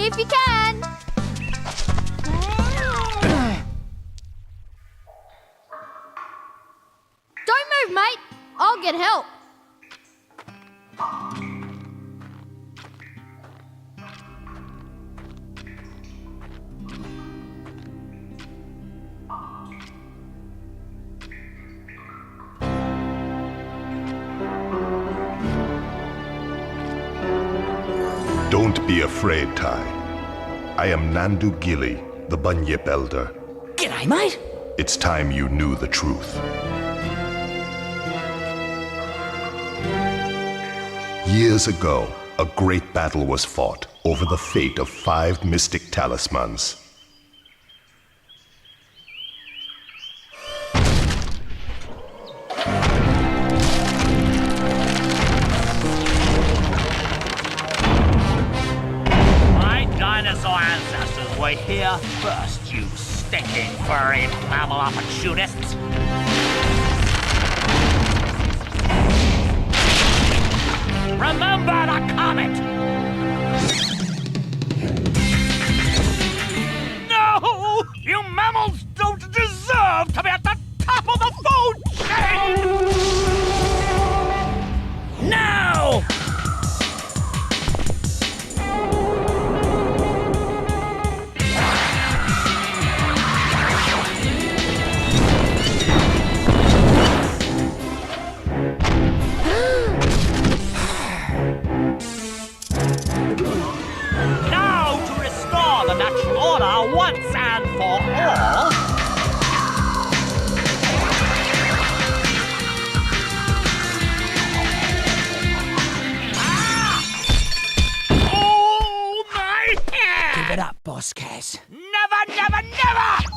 if you can. Don't move, mate. I'll get help. Don't be afraid, Ty. I am Nandu Gilly, the Bunyip Elder. G'day, mate. It's time you knew the truth. Years ago, a great battle was fought over the fate of 5 mystic talismans. Dinosaur ancestors were here first, you stinking furry mammal opportunists. Remember the comet! No! You mammals don't deserve to be at the top of the food chain! No! Order once and for all. Oh, my hair! Give it up, Boss Cass. Never, never, never!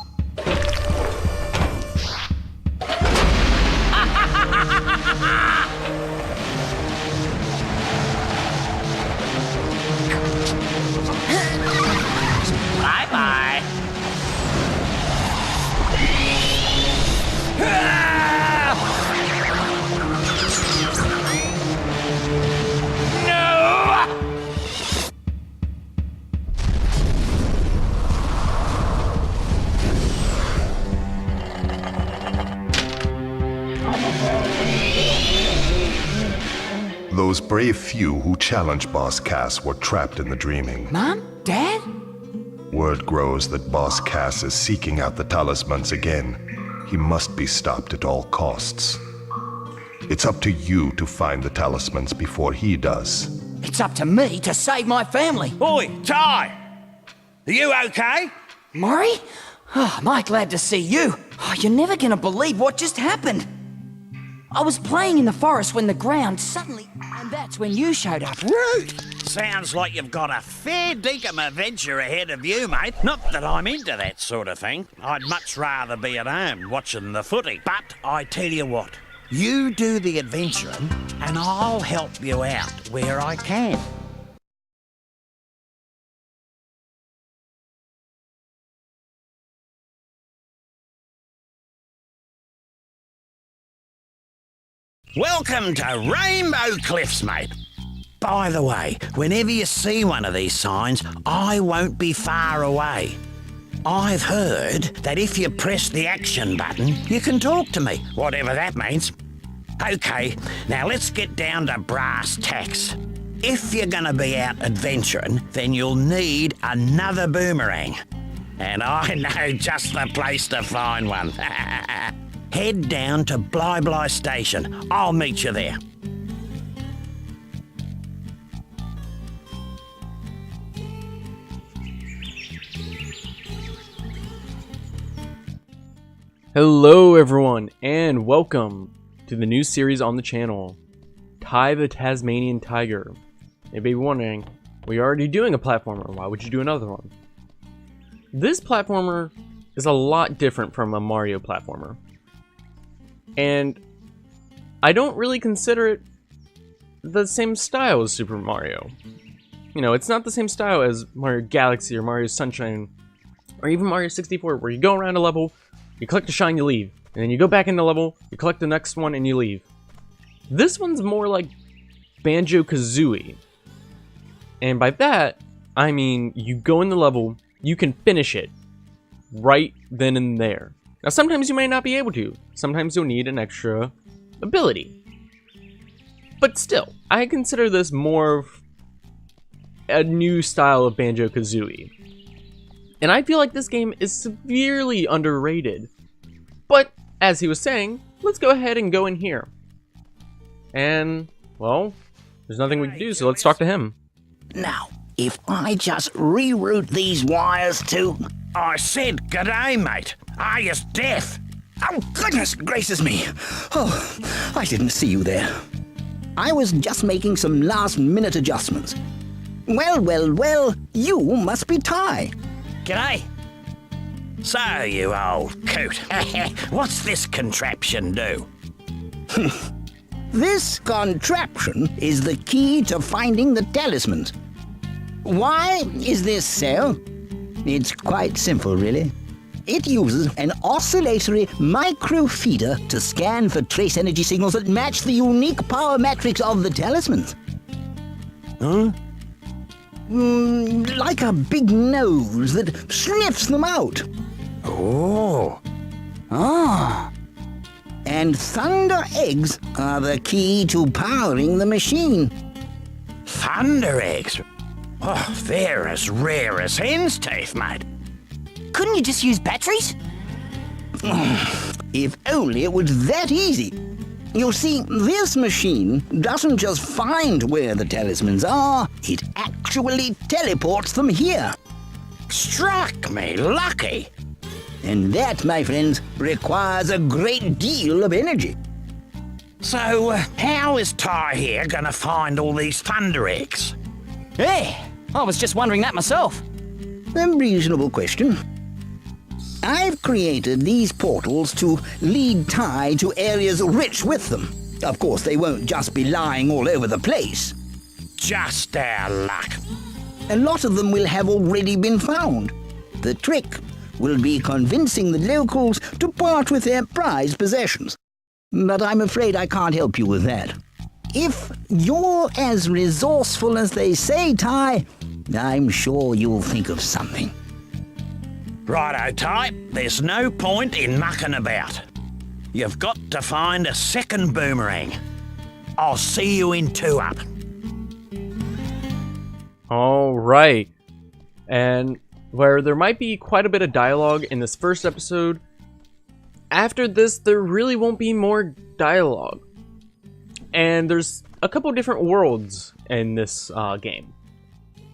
Bye-bye. No! Those brave few who challenged Boss Cass were trapped in the dreaming. Mom? Dad? Word grows that Boss Cass is seeking out the talismans again. He must be stopped at all costs. It's up to you to find the talismans before he does. It's up to me to save my family. Oi, Ty! Are you okay? Murray? Oh, am I glad to see you. Oh, you're never gonna believe what just happened. I was playing in the forest when the ground suddenly... And that's when you showed up. Rude! Sounds like you've got a fair dinkum adventure ahead of you, mate. Not that I'm into that sort of thing. I'd much rather be at home watching the footy. But I tell you what, you do the adventuring and I'll help you out where I can. Welcome to Rainbow Cliffs, mate. By the way, whenever you see one of these signs, I won't be far away. I've heard that if you press the action button, you can talk to me, whatever that means. Okay, now let's get down to brass tacks. If you're gonna be out adventuring, then you'll need another boomerang. And I know just the place to find one. Head down to Bly Bly Station. I'll meet you there. Hello everyone, and welcome to the new series on the channel, Ty the Tasmanian Tiger. You may be wondering, well, you're already doing a platformer, why would you do another one? This platformer is a lot different from a Mario platformer. And I don't really consider it the same style as Super Mario. You know, it's not the same style as Mario Galaxy or Mario Sunshine or even Mario 64, where you go around a level, you collect a shine, you leave. And then you go back in the level, you collect the next one, and you leave. This one's more like Banjo-Kazooie. And by that, I mean, you go in the level, you can finish it right then and there. Now, sometimes you may not be able to. Sometimes you'll need an extra ability. But still, I consider this more of a new style of Banjo-Kazooie. And I feel like this game is severely underrated. But, as he was saying, let's go ahead and go in here. And, well, there's nothing we can do, so let's talk to him. Now, if I just reroute these wires to... I said g'day, mate. Are you deaf? Oh, goodness gracious me. Oh, I didn't see you there. I was just making some last-minute adjustments. Well, you must be Ty. G'day. So, you old coot, what's this contraption do? This contraption is the key to finding the talismans. Why is this so? It's quite simple, really. It uses an oscillatory microfeeder to scan for trace energy signals that match the unique power matrix of the talismans. Huh? Like a big nose that sniffs them out. Oh. Ah. And thunder eggs are the key to powering the machine. Thunder eggs? Oh, they're as rare as hen's teeth, mate. Couldn't you just use batteries? If only it was that easy. You see, this machine doesn't just find where the talismans are, it actually teleports them here. Struck me lucky. And that, my friends, requires a great deal of energy. So, how is Ty here gonna find all these thunder eggs? Hey, I was just wondering that myself. A reasonable question. I've created these portals to lead Ty to areas rich with them. Of course, they won't just be lying all over the place. Just our luck. A lot of them will have already been found. The trick will be convincing the locals to part with their prized possessions. But I'm afraid I can't help you with that. If you're as resourceful as they say, Ty, I'm sure you'll think of something. Righto, Ty, there's no point in mucking about. You've got to find a second boomerang. I'll see you in 2-Up. Alright. And where there might be quite a bit of dialogue in this first episode, after this there really won't be more dialogue. And there's a couple different worlds in this game.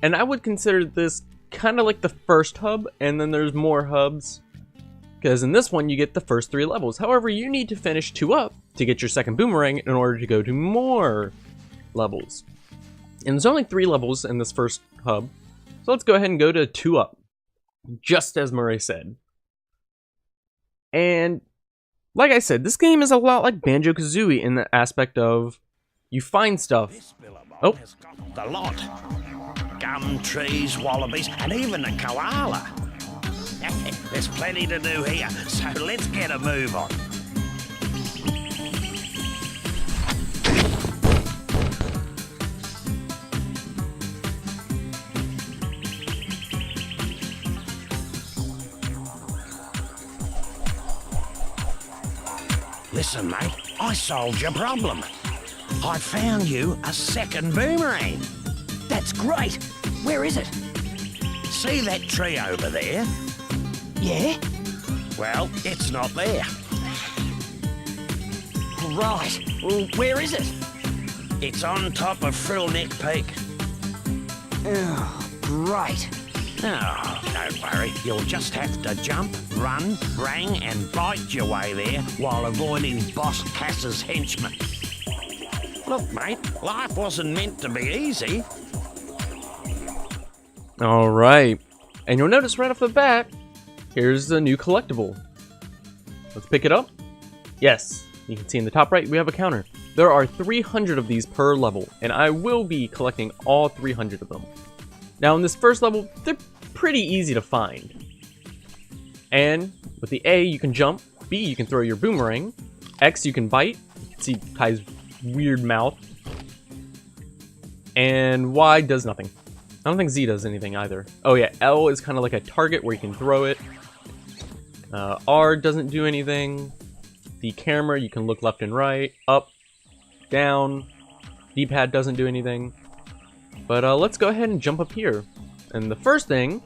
And I would consider this kind of like the first hub, and then there's more hubs. Because in this one you get the first 3 levels. However, you need to finish 2-Up to get your second boomerang in order to go to more levels. And there's only 3 levels in this first hub. So let's go ahead and go to 2-Up. Just as Murray said. And like I said, this game is a lot like Banjo-Kazooie in the aspect of you find stuff. Oh, Has got the lot. Gum trees, wallabies, and even a koala. There's plenty to do here, so let's get a move on. Listen, mate, I solved your problem. I found you a second boomerang. That's great. Where is it? See that tree over there? Yeah? Well, it's not there. Right. Well, where is it? It's on top of Frillneck Peak. Oh, great. Oh, don't worry. You'll just have to jump, run, rang, and bite your way there while avoiding Boss Cass's henchmen. Look, mate, life wasn't meant to be easy. alright. And you'll notice right off the bat, here's the new collectible. Let's pick it up. Yes, you can see in the top right, we have a counter. There are 300 of these per level, and I will be collecting all 300 of them. Now in this first level, they're pretty easy to find. And with the A, you can jump. B, you can throw your boomerang. X, you can bite. You can see Ty's weird mouth. And Y does nothing. I don't think Z does anything either. Oh yeah, L is kind of like a target where you can throw it. R doesn't do anything. The camera, you can look left and right, up, down. D-pad doesn't do anything. But let's go ahead and jump up here. And the first thing,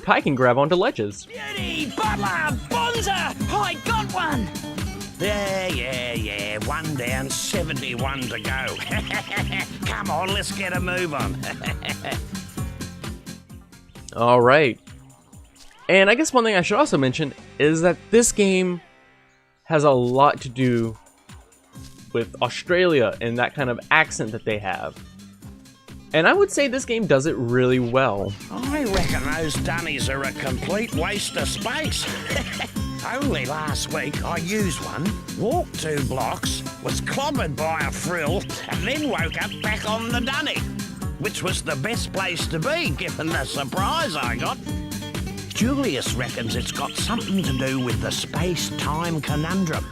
Kai can grab onto ledges. Beauty, Butler, Bonza! I got one! Yeah. 1 down, 71 to go. Come on, let's get a move on. Alright. And I guess one thing I should also mention is that this game has a lot to do with Australia and that kind of accent that they have. And I would say this game does it really well. I reckon those dunnies are a complete waste of space. Only last week I used one, walked 2 blocks, was clobbered by a frill, and then woke up back on the dunny, which was the best place to be given the surprise I got. Julius reckons it's got something to do with the space-time conundrum.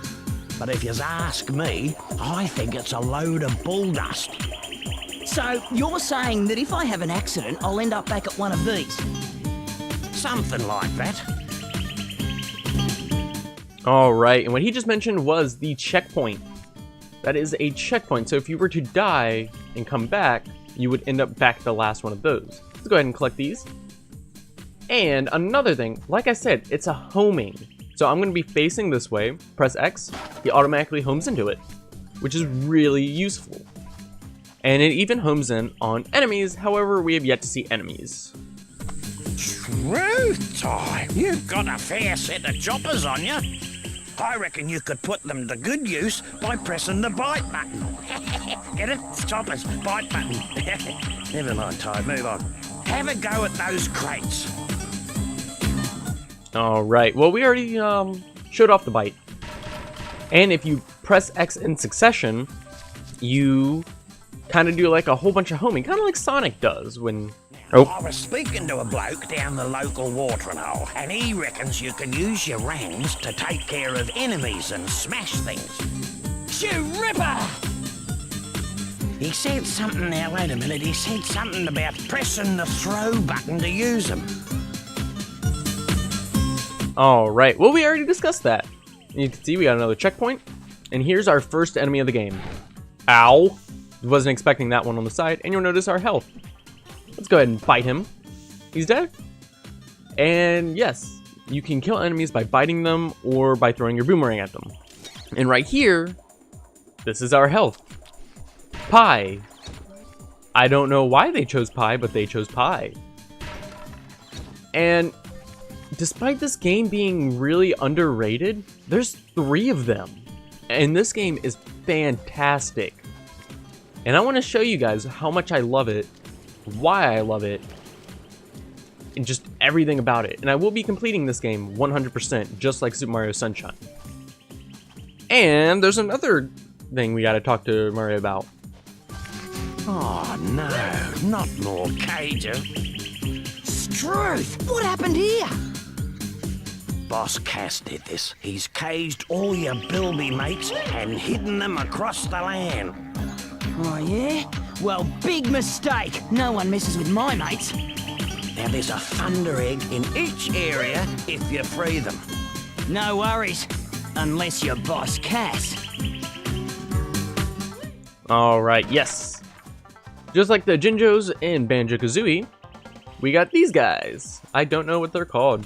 But if you ask me, I think it's a load of bull dust. So, you're saying that if I have an accident, I'll end up back at one of these? Something like that. Alright, and what he just mentioned was the checkpoint. That is a checkpoint, so if you were to die and come back, you would end up back at the last one of those. Let's go ahead and collect these. And another thing, like I said, it's a homing. So I'm going to be facing this way, press X, he automatically homes into it, which is really useful. And it even homes in on enemies, however we have yet to see enemies. Truth time! You've got a fair set of choppers on you. I reckon you could put them to good use by pressing the bite button. Get it? Choppers, bite button. Never mind, Ty, move on. Have a go at those crates. Alright, well we already showed off the bite. And if you press X in succession, you kind of do like a whole bunch of homing, kind of like Sonic does when... I was speaking to a bloke down the local watering hole, and he reckons you can use your rangs to take care of enemies and smash things. Ripper! He said something now, wait a minute, he said something about pressing the throw button to use them. Alright, well we already discussed that. And you can see we got another checkpoint. And here's our first enemy of the game. Ow! Wasn't expecting that one on the side, and you'll notice our health. Let's go ahead and bite him. He's dead. And yes, you can kill enemies by biting them or by throwing your boomerang at them. And right here, this is our health. Pie. I don't know why they chose pie, but they chose pie. And despite this game being really underrated, there's 3 of them. And this game is fantastic. And I want to show you guys how much I love it, why I love it, and just everything about it. And I will be completing this game 100%, just like Super Mario Sunshine. And there's another thing we gotta talk to Mario about. Oh no, not more cages. Struth! What happened here? Boss Cass did this. He's caged all your bilby mates and hidden them across the land. Oh yeah? Well, big mistake. No one messes with my mates. Now there's a thunder egg in each area if you free them. No worries. Unless you're Boss Cass. Alright, yes. Just like the Jinjos in Banjo-Kazooie, we got these guys. I don't know what they're called.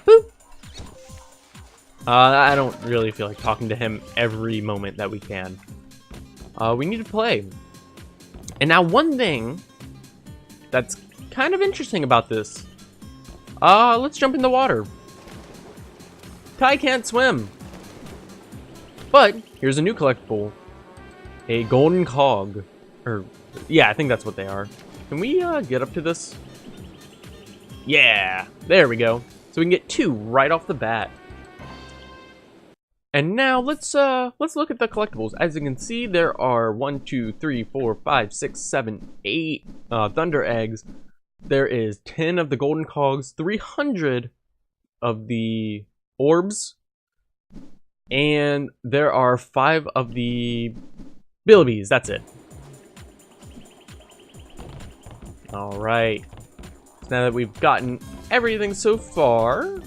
Boop. I don't really feel like talking to him every moment that we can. We need to play. And now one thing that's kind of interesting about this. Let's jump in the water. Kai can't swim. But here's a new collectible. A golden cog. Or, yeah, I think that's what they are. Can we get up to this? Yeah, there we go. So we can get 2 right off the bat. And now let's look at the collectibles. As you can see, there are 1, 2, 3, 4, 5, 6, 7, 8 thunder eggs. There is 10 of the golden cogs, 300 of the orbs, and there are 5 of the bilbies. That's it. Alright. So now that we've gotten everything so far...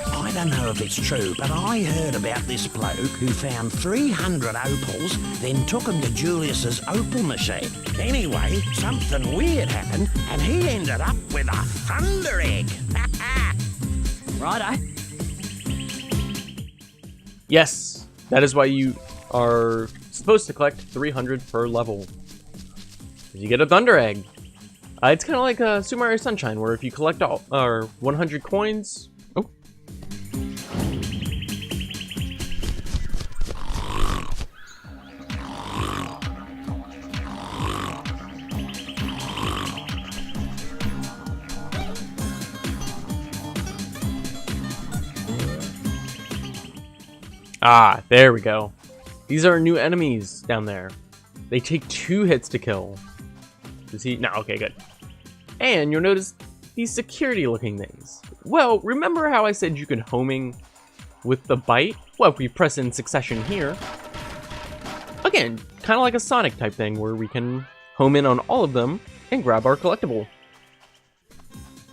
I don't know if it's true, but I heard about this bloke who found 300 opals, then took them to Julius's opal machine. Anyway, something weird happened, and he ended up with a thunder egg. Righto. Yes, that is why you are supposed to collect 300 per level. You get a thunder egg. It's kind of like Super Mario Sunshine, where if you collect all 100 coins... Oh. Ah, there we go. These are new enemies down there. They take 2 hits to kill. Does he? No, okay, good. And you'll notice these security looking things. Well, remember how I said you could homing with the bite? Well, if we press in succession here, again, kind of like a Sonic type thing where we can home in on all of them and grab our collectible.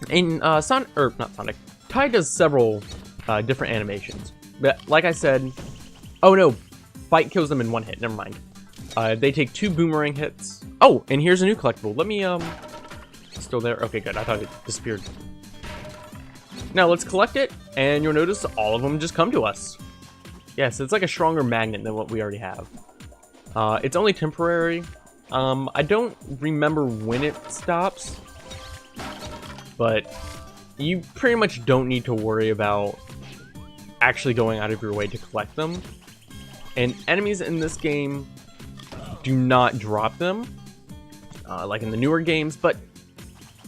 In not Sonic, Ty does several different animations. But like I said, oh no, bite kills them in 1 hit, never mind. They take 2 boomerang hits. Oh, and here's a new collectible. Let me, still there? Okay, good. I thought it disappeared. Now, let's collect it, and you'll notice all of them just come to us. Yes, it's like a stronger magnet than what we already have. It's only temporary. I don't remember when it stops, but you pretty much don't need to worry about actually going out of your way to collect them. And enemies in this game do not drop them, like in the newer games, but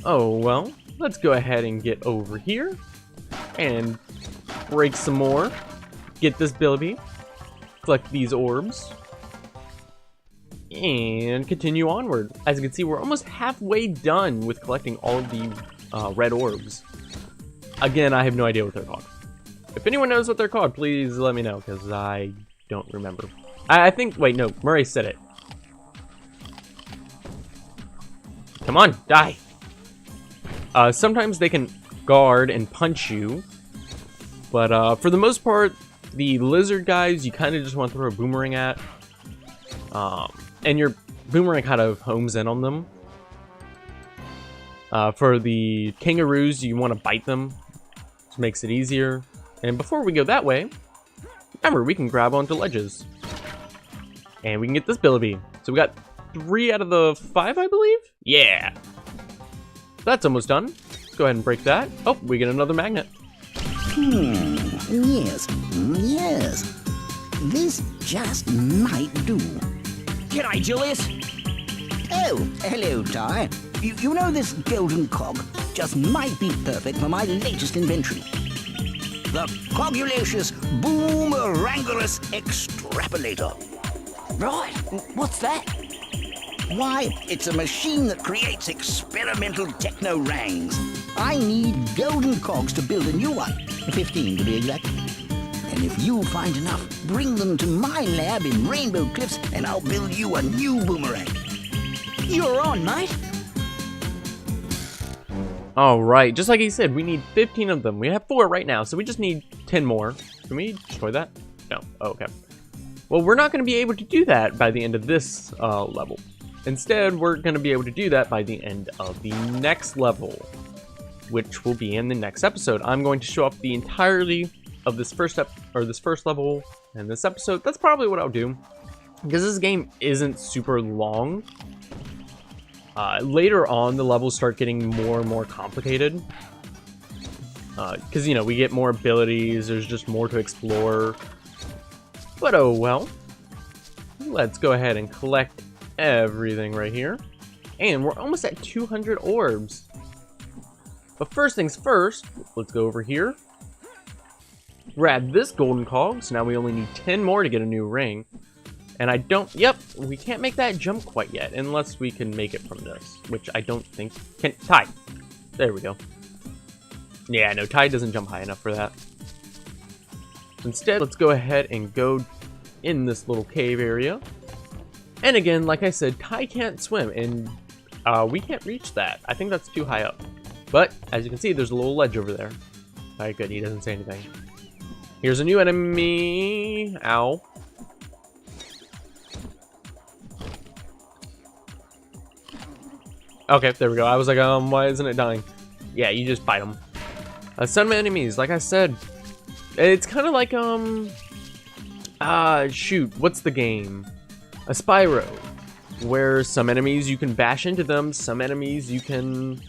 oh well. Let's go ahead and get over here and break some more. Get this Bilby, collect these orbs, and continue onward. As you can see, we're almost halfway done with collecting all of the red orbs. Again, I have no idea what they're called. If anyone knows what they're called, please let me know, because I don't remember. I think, wait, no, Murray said it. Come on, die. Sometimes they can guard and punch you, but for the most part, the lizard guys, you kind of just want to throw a boomerang at. And your boomerang kind of homes in on them. For the kangaroos, you want to bite them, which makes it easier. And before we go that way, remember, we can grab onto ledges. And we can get this Bilby. So we got 3 out of the 5, I believe? Yeah. That's almost done. Let's go ahead and break that. Oh, we get another magnet. Yes. This just might do. G'day, Julius. Oh, hello, Ty. You know this golden cog just might be perfect for my latest invention. The Cogulacious Boomerangulus Extrapolator. Right, what's that? Why, it's a machine that creates experimental techno-rangs. I need golden cogs to build a new one, 15 to be exact. And if you find enough, bring them to my lab in Rainbow Cliffs and I'll build you a new boomerang. You're on, mate. Alright, just like he said, we need 15 of them. We have 4 right now, so we just need 10 more. Can we destroy that? No. Oh, okay. Well, we're not going to be able to do that by the end of this level. Instead, we're going to be able to do that by the end of the next level, which will be in the next episode. I'm going to show off the entirety of this first level and this episode. That's probably what I'll do, because this game isn't super long. Later on, the levels start getting more and more complicated, because, you know, we get more abilities, there's just more to explore. But oh well. Let's go ahead and collect everything right here. And we're almost at 200 orbs. But first things first, let's go over here. Grab this golden cog, so now we only need 10 more to get a new ring. And I don't, yep, we can't make that jump quite yet, unless we can make it from this, which I don't think can. Ty, there we go. Yeah, no, Ty doesn't jump high enough for that. Instead, let's go ahead and go in this little cave area. And again, like I said, Ty can't swim, and We can't reach that. I think that's too high up. But, as you can see, there's a little ledge over there. Alright, good. He doesn't say anything. Here's a new enemy. Ow. Okay, there we go. I was like, why isn't it dying? Yeah, you just fight them. Son of enemies, like I said. It's kind of like, shoot, what's the game? A Spyro. Where some enemies you can bash into them, some enemies you can,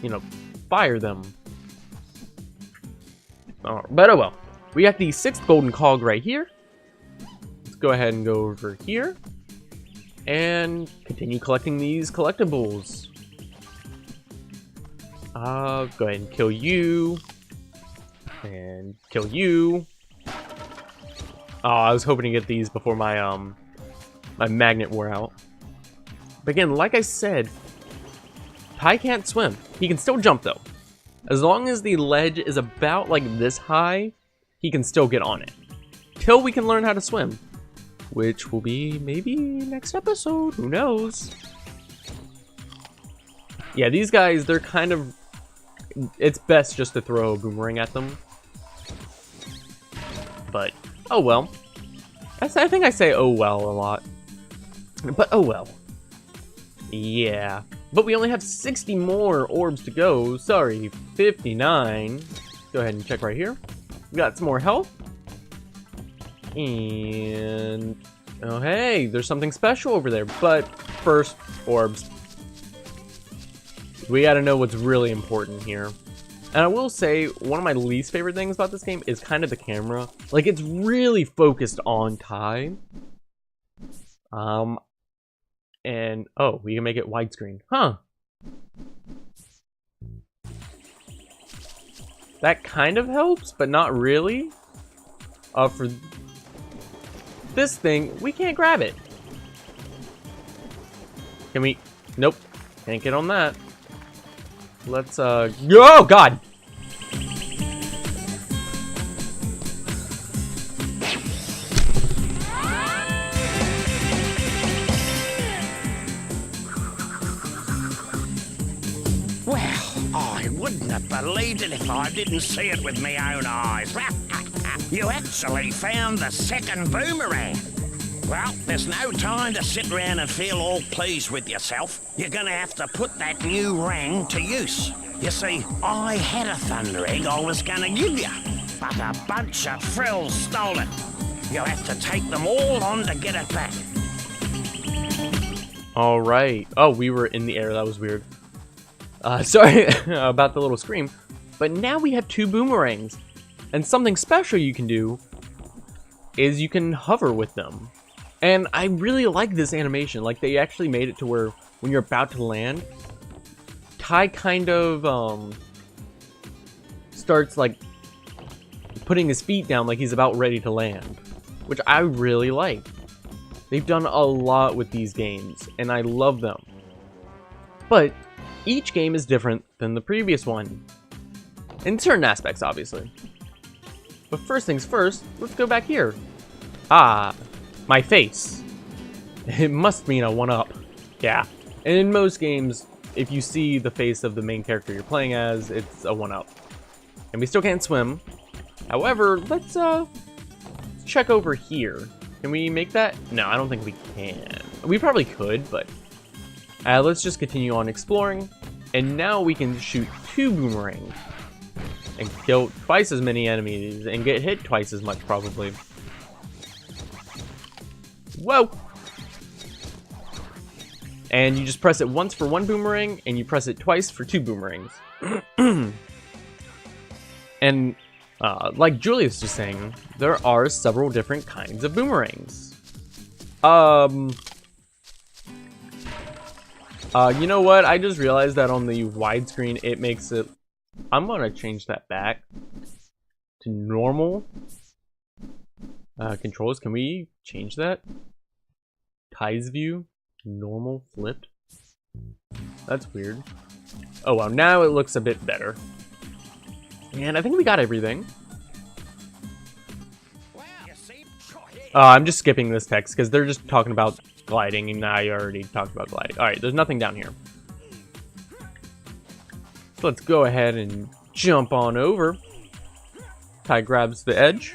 you know, fire them. But oh well. We got the 6th golden cog right here. Let's go ahead and go over here. And continue collecting these collectibles. Go ahead and kill you. And kill you. Oh, I was hoping to get these before my, my magnet wore out. But again, like I said, Ty can't swim. He can still jump though. As long as the ledge is about like this high, he can still get on it. Till we can learn how to swim. Which will be maybe next episode, who knows? Yeah, these guys, they're kind of... It's best just to throw a boomerang at them. But, oh well. I think I say oh well a lot. But oh well. Yeah. But we only have 60 more orbs to go. Sorry, 59. Go ahead and check right here. We got some more health. And... oh hey, there's something special over there. But first, orbs. We gotta know what's really important here. And I will say, one of my least favorite things about this game is kind of the camera. Like, it's really focused on Ty. And, oh, we can make it widescreen. Huh. That kind of helps, but not really. For this thing, we can't grab it. Can we? Nope. Can't get on that. Let's, oh, God! Well, I wouldn't have believed it if I didn't see it with my own eyes. You actually found the 2nd boomerang. Well, there's no time to sit around and feel all pleased with yourself. You're gonna have to put that new rang to use. You see, I had a thunder egg I was gonna give you, but a bunch of frills stole it. You'll have to take them all on to get it back. Alright. Oh, we were in the air. That was weird. Sorry about the little scream. But now we have 2 boomerangs. And something special you can do is you can hover with them. And I really like this animation. Like, they actually made it to where when you're about to land, Ty kind of starts like putting his feet down like he's about ready to land, which I really like. They've done a lot with these games and I love them. But each game is different than the previous one. In certain aspects, obviously. But first things first, let's go back here. Ah, my face. It must mean a 1-up. Yeah. And in most games, if you see the face of the main character you're playing as, it's a 1-up. And we still can't swim. However, let's check over here. Can we make that? No, I don't think we can. We probably could, but let's just continue on exploring. And now we can shoot 2 boomerangs and kill twice as many enemies and get hit twice as much, probably. Whoa! And you just press it once for 1 boomerang, and you press it twice for 2 boomerangs. And like Julius was saying, there are several different kinds of boomerangs. You know what? I just realized that on the widescreen, it makes it... I'm gonna change that back to normal. Controls, can we change that? Ty's view, normal, flipped. That's weird. Oh wow, now it looks a bit better. And I think we got everything. I'm just skipping this text because they're just talking about gliding, and I already talked about gliding. Alright, there's nothing down here. So let's go ahead and jump on over. Ty grabs the edge.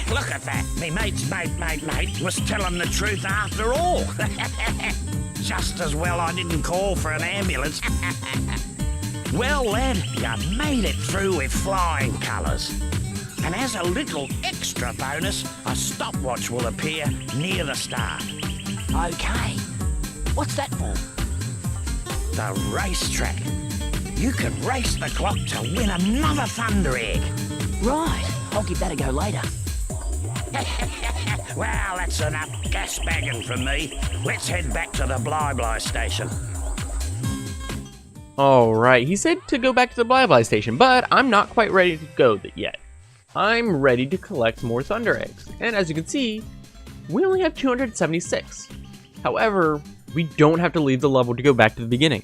Look at that. Me mate's mate was telling the truth after all. Just as well I didn't call for an ambulance. Well, lad, you made it through with flying colours. And as a little extra bonus, a stopwatch will appear near the start. Okay. What's that for? The racetrack. You can race the clock to win another Thunder Egg. Right. I'll give that a go later. Well, that's enough gas bagging from me. Let's head back to the Bly station. Alright, he said to go back to the Bly station, but I'm not quite ready to go yet. I'm ready to collect more Thunder Eggs, and as you can see, we only have 276. However, we don't have to leave the level to go back to the beginning.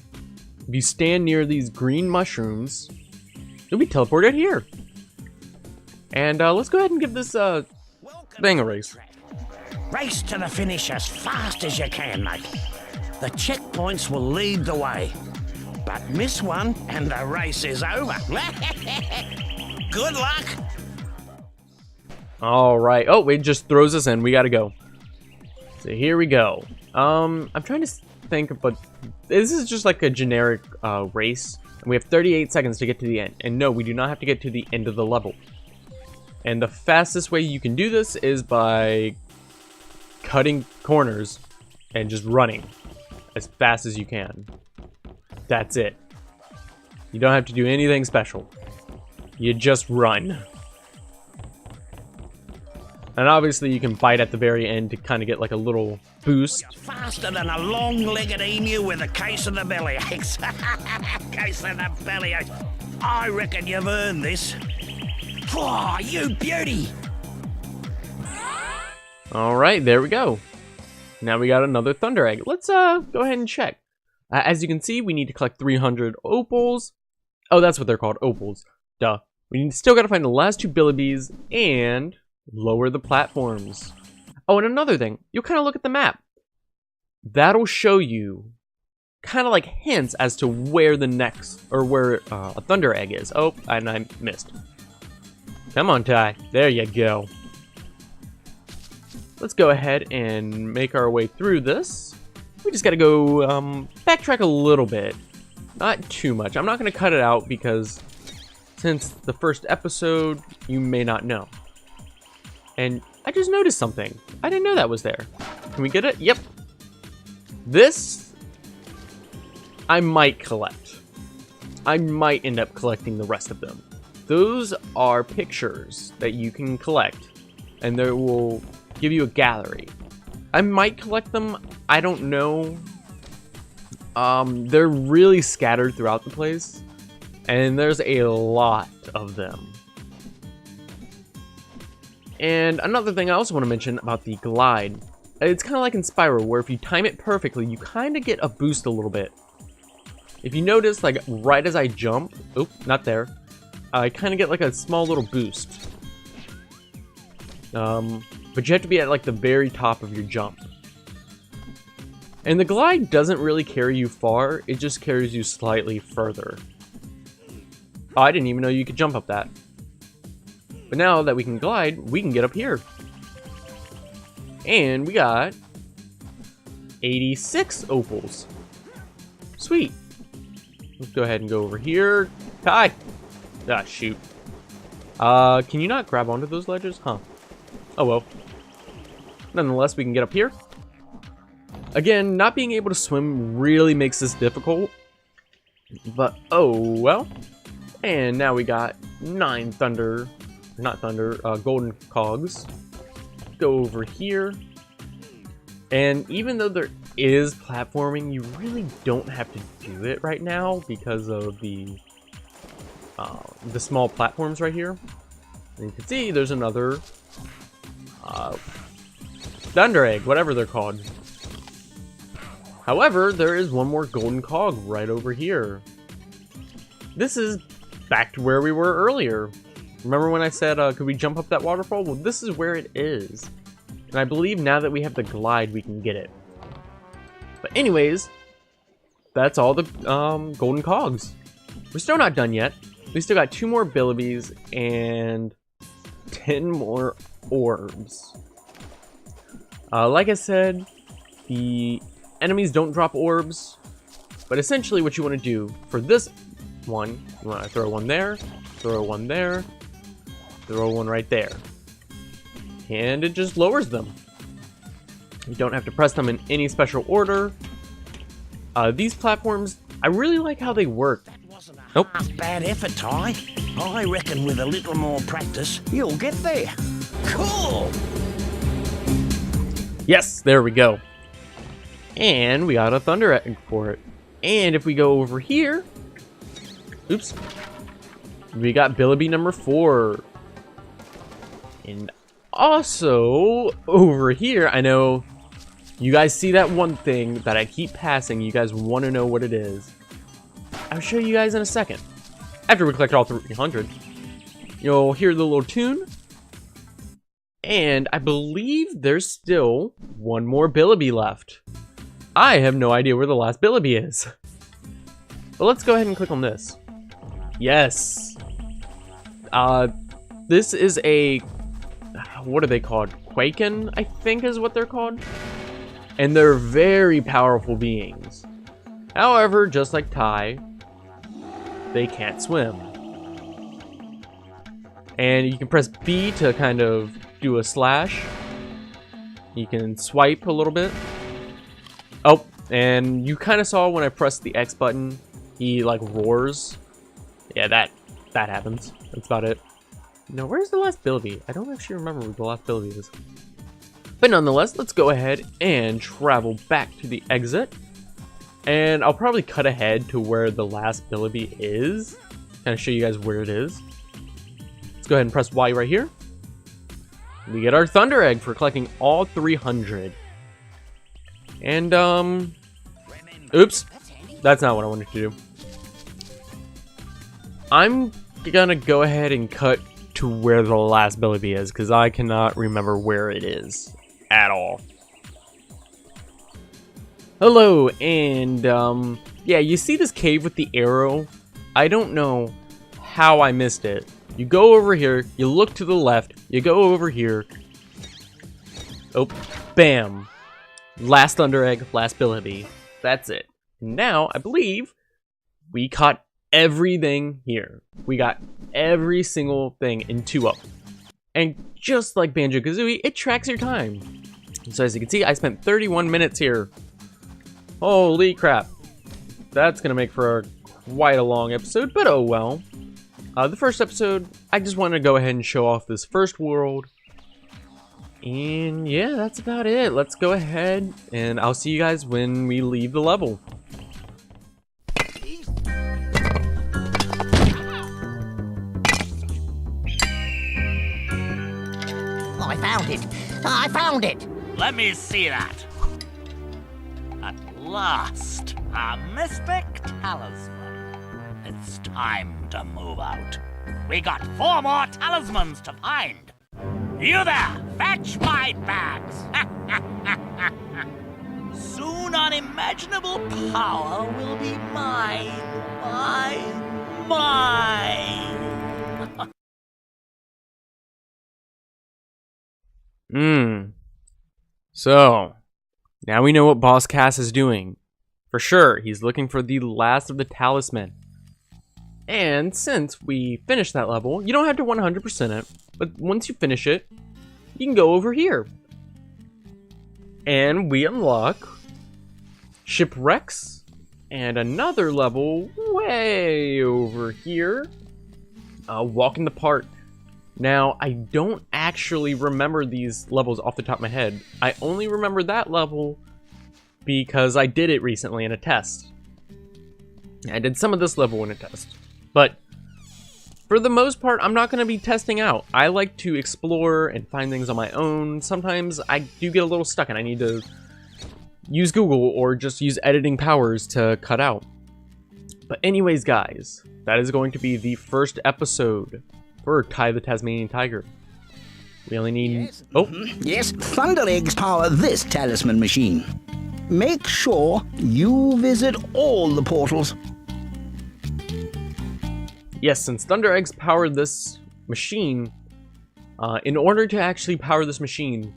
If you stand near these green mushrooms, you'll be teleported here. And let's go ahead and give this thing a race. Race to the finish as fast as you can, mate. The checkpoints will lead the way. But miss one and the race is over. Good luck. Alright. Oh, it just throws us in. We gotta go. So here we go. I'm trying to think, but this is just like a generic race. And we have 38 seconds to get to the end. And no, we do not have to get to the end of the level. And the fastest way you can do this is by cutting corners and just running as fast as you can. That's it. You don't have to do anything special. You just run. And obviously you can bite at the very end to kind of get like a little boost. You're faster than a long-legged emu with a case of the bellyaches. Case of the bellyaches. I reckon you've earned this. Oh, you beauty! Alright, there we go. Now we got another Thunder Egg. Let's go ahead and check. As you can see, we need to collect 300 opals. Oh, that's what they're called, opals. Duh. We still gotta find the last 2 billibees and lower the platforms. Oh, and another thing, you'll kind of look at the map. That'll show you kind of like hints as to where the next, or where a Thunder Egg is. Oh, and I missed. Come on, Ty. There you go. Let's go ahead and make our way through this. We just gotta go backtrack a little bit. Not too much. I'm not gonna cut it out because since the first episode, you may not know. And I just noticed something. I didn't know that was there. Can we get it? Yep. This, I might collect. I might end up collecting the rest of them. Those are pictures that you can collect, and they will give you a gallery. I might collect them. I don't know. They're really scattered throughout the place, and there's a lot of them. And another thing I also want to mention about the glide, it's kind of like in Spyro, where if you time it perfectly, you kind of get a boost a little bit. If you notice, like right as I jump, oop, not there, I kind of get like a small little boost. But you have to be at like the very top of your jump. And the glide doesn't really carry you far, it just carries you slightly further. Oh, I didn't even know you could jump up that. But now that we can glide, we can get up here. And we got 86 opals. Sweet. Let's go ahead and go over here. Ty! Ah, shoot. Can you not grab onto those ledges? Huh. Oh well. Nonetheless, we can get up here. Again, not being able to swim really makes this difficult. But, oh well. And now we got 9 golden cogs. Go over here. And even though there is platforming, you really don't have to do it right now because of the small platforms right here. And you can see there's another Thunder Egg, whatever they're called. However, there is one more golden cog right over here. This is back to where we were earlier. Remember when I said, could we jump up that waterfall? Well, this is where it is. And I believe now that we have the glide, we can get it. But anyways, that's all the golden cogs. We're still not done yet. We still got 2 more Billibies and 10 more orbs. Like I said, the enemies don't drop orbs, but essentially what you want to do for this one, you want to throw one there, throw one there, throw one right there. And it just lowers them. You don't have to press them in any special order. These platforms, I really like how they work. Nope. Half bad effort, Ty. I reckon with a little more practice, you'll get there. Cool! Yes, there we go. And we got a thunder egg for it. And if we go over here, oops, we got Billiby number 4. And also over here, I know you guys see that one thing that I keep passing. You guys want to know what it is. I'll show you guys in a second. After we collect all 300, you'll hear the little tune. And I believe there's still one more Billiby left. I have no idea where the last Billiby is. But let's go ahead and click on this. Yes. This is a, what are they called? Quaken, I think is what they're called. And they're very powerful beings. However, just like Ty, they can't swim. And you can press B to kind of do a slash. You can swipe a little bit. Oh, and you kind of saw when I pressed the X button, he like roars. Yeah, that happens. That's about it. Now, where's the last Billiby? I don't actually remember where the last Billiby is. But nonetheless, let's go ahead and travel back to the exit. And I'll probably cut ahead to where the last Billiby is. Kind of show you guys where it is. Let's go ahead and press Y right here. We get our Thunder Egg for collecting all 300. And, oops. That's not what I wanted to do. I'm gonna go ahead and cut to where the last Billiby is, because I cannot remember where it is at all. Hello, and yeah, you see this cave with the arrow? I don't know how I missed it. You go over here, you look to the left, you go over here. Oh, bam. Last Thunder Egg, last Billiby. That's it. Now, I believe we caught everything here. We got every single thing in 2-up. And just like Banjo-Kazooie, it tracks your time. So as you can see, I spent 31 minutes here. Holy crap. That's gonna make for quite a long episode, but oh well. The first episode, I just wanted to go ahead and show off this first world. And yeah, that's about it. Let's go ahead, and I'll see you guys when we leave the level. I found it! I found it! Let me see that. At last, a mystic talisman. It's time to move out. We got 4 more talismans to find. You there, fetch my bags. Soon unimaginable power will be mine. Mine. So, now we know what Boss Cass is doing. For sure, he's looking for the last of the talisman. And since we finished that level, you don't have to 100% it, but once you finish it, you can go over here. And we unlock shipwrecks and another level way over here. Walk in the park. Now, I don't actually remember these levels off the top of my head. I only remember that level because I did it recently in a test. I did some of this level in a test. But for the most part, I'm not going to be testing out. I like to explore and find things on my own. Sometimes I do get a little stuck and I need to use Google or just use editing powers to cut out. But anyways, guys, that is going to be the first episode for Ty the Tasmanian Tiger. We only need... Oh, Yes, Thunder Eggs power this talisman machine. Make sure you visit all the portals. yes, since Thunder Eggs powered this machine, in order to actually power this machine,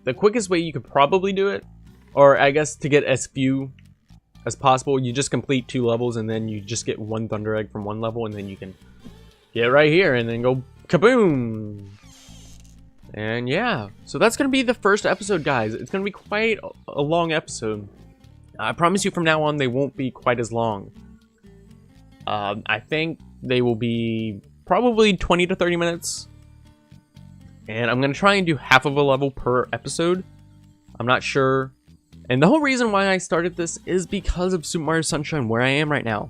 the quickest way you could probably do it, or I guess to get as few as possible, you just complete 2 levels and then you just get 1 Thunder Egg from 1 level and then you can get right here and then go kaboom! And yeah, so that's going to be the first episode, guys. It's going to be quite a long episode. I promise you from now on they won't be quite as long. I think they will be probably 20 to 30 minutes. And I'm going to try and do half of a level per episode. I'm not sure. And the whole reason why I started this is because of Super Mario Sunshine, where I am right now.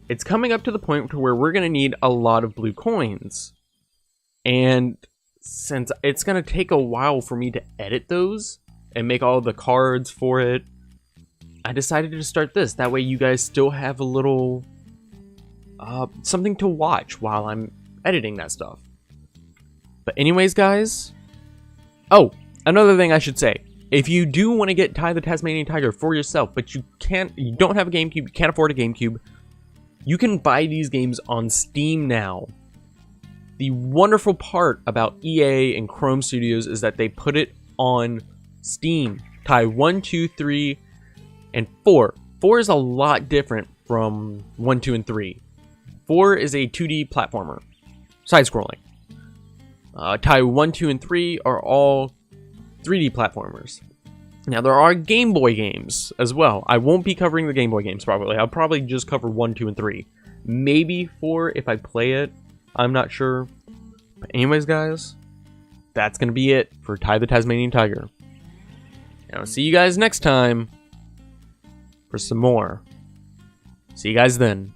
It's coming up to the point to where we're going to need a lot of blue coins. And since it's going to take a while for me to edit those and make all the cards for it, I decided to start this. That way you guys still have a little something to watch while I'm editing that stuff. But anyways, guys. Oh, another thing I should say. If you do want to get Ty the Tasmanian Tiger for yourself, but you don't have a GameCube, you can't afford a GameCube, you can buy these games on Steam now. The wonderful part about EA and Chrome Studios is that they put it on Steam. Ty 1, 2, 3, and 4. 4 is a lot different from 1, 2, and 3. 4 is a 2D platformer, side-scrolling. Ty 1, 2, and 3 are all 3D platformers. Now, there are Game Boy games as well. I won't be covering the Game Boy games, probably. I'll probably just cover 1, 2, and 3. Maybe 4 if I play it. I'm not sure. But anyways, guys, that's going to be it for Ty the Tasmanian Tiger. And I'll see you guys next time for some more. See you guys then.